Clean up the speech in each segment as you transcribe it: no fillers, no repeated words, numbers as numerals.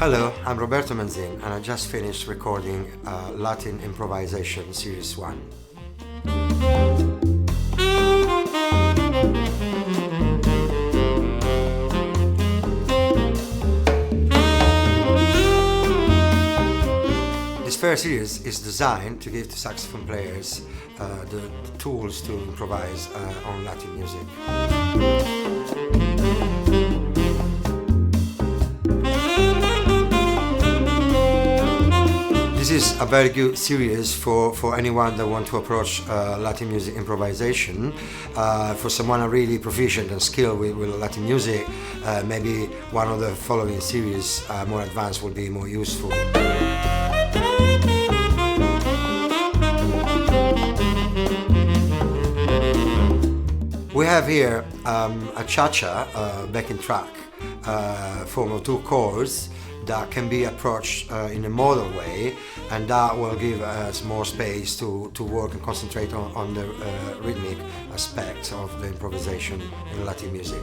Hello, I'm Roberto Manzin and I just finished recording Latin Improvisation Series 1. This first series is designed to give to saxophone players the tools to improvise on Latin music. This is a very good series for anyone that wants to approach Latin music improvisation. For someone really proficient and skilled with Latin music, maybe one of the following series, more advanced, will be more useful. We have here a cha-cha backing track, form of two chords that can be approached in a modal way, and that will give us more space to work and concentrate on the rhythmic aspect of the improvisation in Latin music.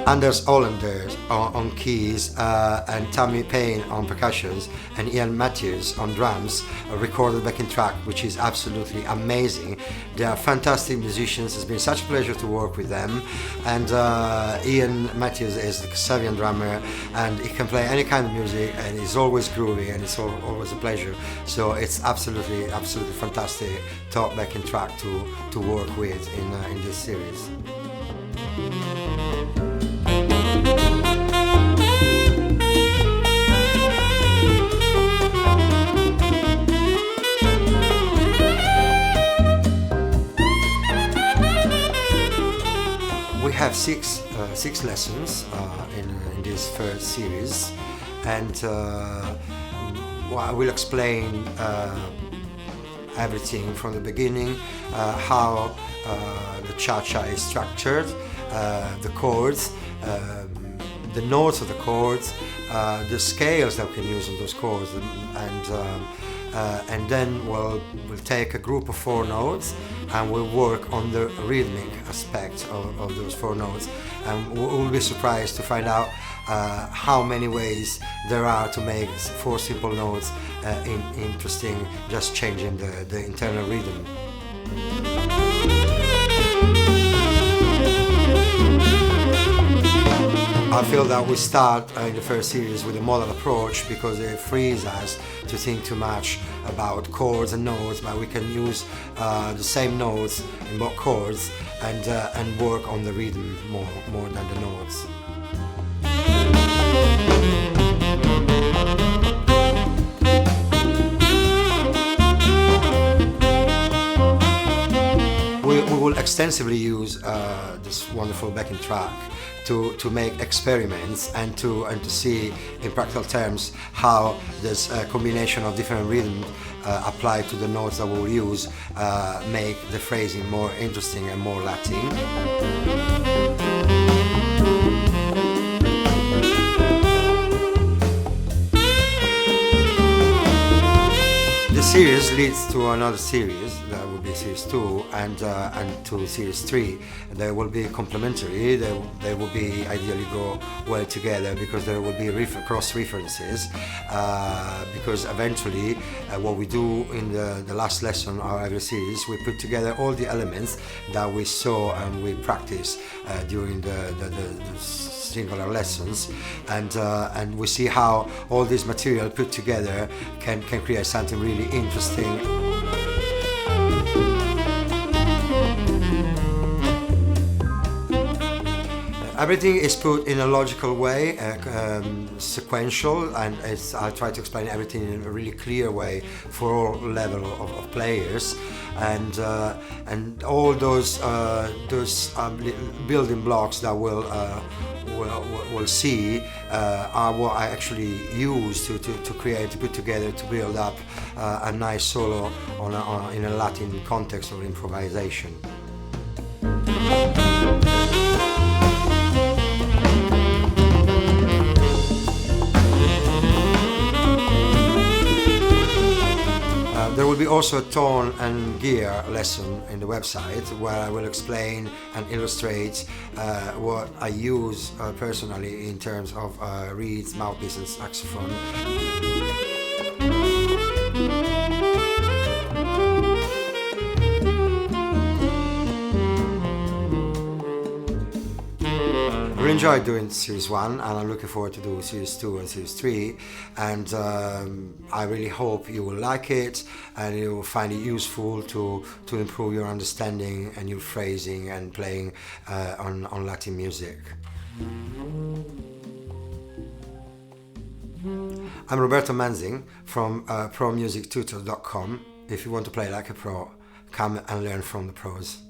Anders Olander on keys and Tammy Payne on percussions and Ian Matthews on drums recorded backing track, which is absolutely amazing. They are fantastic musicians. It's been such a pleasure to work with them, and Ian Matthews is a Serbian drummer and he can play any kind of music and he's always groovy and it's always a pleasure. So it's absolutely fantastic top backing track to work with in this series. We have six lessons in this first series, and I will explain everything from the beginning, how the cha-cha is structured, the chords, the notes of the chords, the scales that we can use on those chords, and then we'll take a group of 4 notes and we'll work on the rhythmic aspect of those 4 notes, and we'll be surprised to find out how many ways there are to make 4 simple notes interesting, just changing the internal rhythm. I feel that we start in the first series with a modal approach because it frees us to think too much about chords and notes, but we can use the same notes in both chords and work on the rhythm more than the notes. We will extensively use this wonderful backing track to make experiments and to see in practical terms how this combination of different rhythms applied to the notes that we'll use make the phrasing more interesting and more Latin. The series leads to another series, that will be series 2, and to series 3. They will be complementary, they will be ideally go well together because there will be cross references, because eventually what we do in the last lesson of every series, we put together all the elements that we saw and we practiced during the singular lessons, and we see how all this material put together can create something really interesting. Everything is put in a logical way, sequential, and I'll try to explain everything in a really clear way for all level of players, and all those building blocks that we'll see are what I actually use to put together, to build up a nice solo in a Latin context or improvisation. There will be also a tone and gear lesson in the website where I will explain and illustrate what I use personally in terms of reeds, mouthpiece and saxophone. I really enjoyed doing Series 1 and I'm looking forward to do Series 2 and Series 3, and I really hope you will like it and you will find it useful to improve your understanding and your phrasing and playing on Latin music. I'm Roberto Manzin from ProMusicTutor.com. If you want to play like a pro, come and learn from the pros.